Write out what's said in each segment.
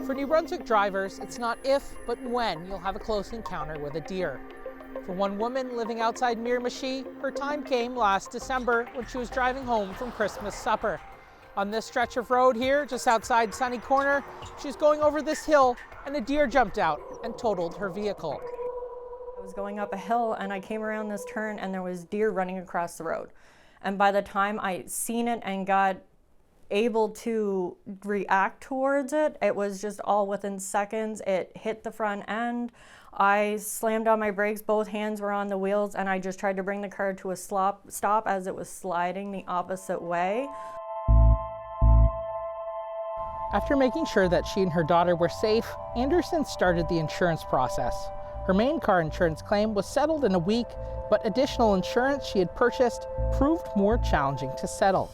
For New Brunswick drivers, it's not if, but when you'll have a close encounter with a deer. For one woman living outside Miramichi, her time came last December when she was driving home from Christmas supper. On this stretch of road here, just outside Sunny Corner, she was going over this hill and a deer jumped out and totaled her vehicle. I was going up a hill and I came around this turn and there was deer running across the road. And by the time I seen it and got able to react towards it, it was just all within seconds. It hit the front end. I slammed on my brakes, both hands were on the wheels, and I just tried to bring the car to a stop as it was sliding the opposite way. After making sure that she and her daughter were safe, Anderson started the insurance process. Her main car insurance claim was settled in a week, but additional insurance she had purchased proved more challenging to settle.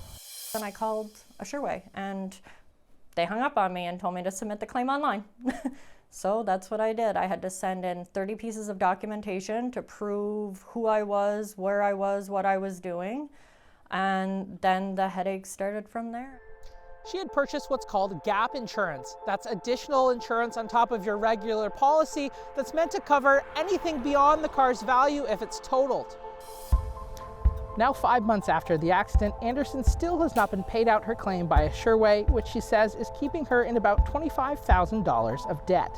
Then I called Assureway and they hung up on me and told me to submit the claim online. So that's what I did. I had to send in 30 pieces of documentation to prove who I was, where I was, what I was doing, and then the headache started from there. She had purchased what's called gap insurance. That's additional insurance on top of your regular policy that's meant to cover anything beyond the car's value if it's totaled. Now 5 months after the accident, Anderson still has not been paid out her claim by Assureway, which she says is keeping her in about $25,000 of debt.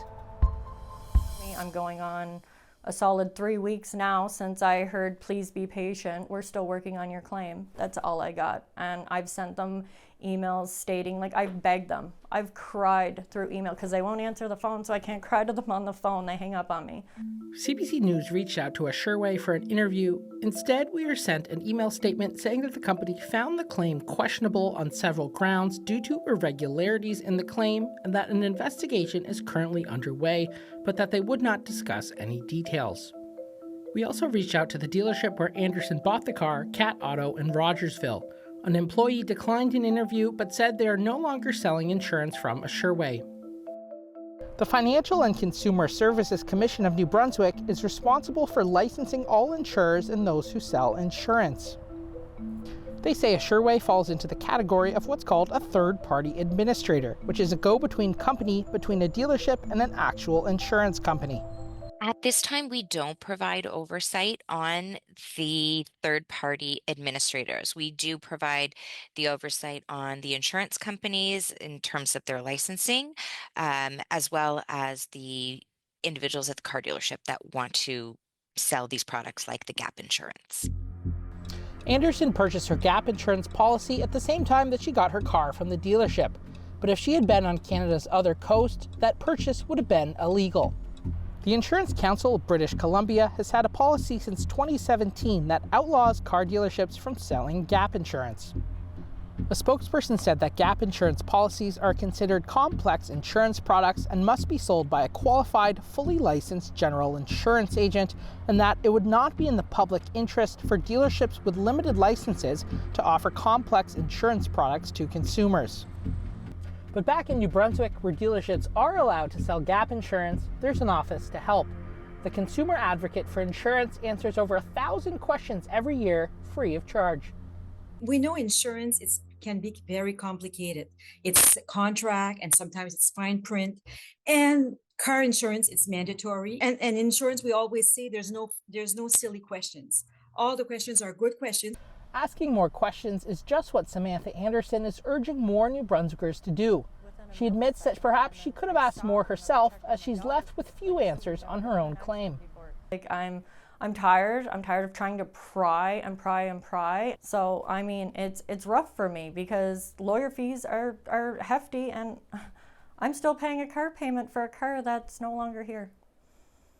I'm going on a solid 3 weeks now since I heard, please be patient, we're still working on your claim. That's all I got. And I've sent them emails stating, like, I've begged them. I've cried through email because they won't answer the phone, so I can't cry to them on the phone. They hang up on me. CBC News reached out to Assureway for an interview. Instead, we were sent an email statement saying that the company found the claim questionable on several grounds due to irregularities in the claim and that an investigation is currently underway, but that they would not discuss any details. We also reached out to the dealership where Anderson bought the car, Cat Auto in Rogersville. An employee declined an interview but said they are no longer selling insurance from Assureway. The Financial and Consumer Services Commission of New Brunswick is responsible for licensing all insurers and those who sell insurance. They say Assureway falls into the category of what's called a third-party administrator, which is a go-between company between a dealership and an actual insurance company. At this time, we don't provide oversight on the third-party administrators. We do provide the oversight on the insurance companies in terms of their licensing, as well as the individuals at the car dealership that want to sell these products like the gap insurance. Anderson purchased her gap insurance policy at the same time that she got her car from the dealership. But if she had been on Canada's other coast, that purchase would have been illegal. The Insurance Council of British Columbia has had a policy since 2017 that outlaws car dealerships from selling gap insurance. A spokesperson said that gap insurance policies are considered complex insurance products and must be sold by a qualified, fully licensed general insurance agent, and that it would not be in the public interest for dealerships with limited licenses to offer complex insurance products to consumers. But back in New Brunswick, where dealerships are allowed to sell gap insurance, there's an office to help. The Consumer Advocate for Insurance answers over 1,000 questions every year, free of charge. We know insurance can be very complicated. It's a contract and sometimes it's fine print. And car insurance, it's mandatory. And insurance, we always say there's no silly questions. All the questions are good questions. Asking more questions is just what Samantha Anderson is urging more New Brunswickers to do. She admits that perhaps she could have asked more herself, as she's left with few answers on her own claim. Like I'm tired. I'm tired of trying to pry and pry and pry. So I mean, it's rough for me because lawyer fees are hefty, and I'm still paying a car payment for a car that's no longer here.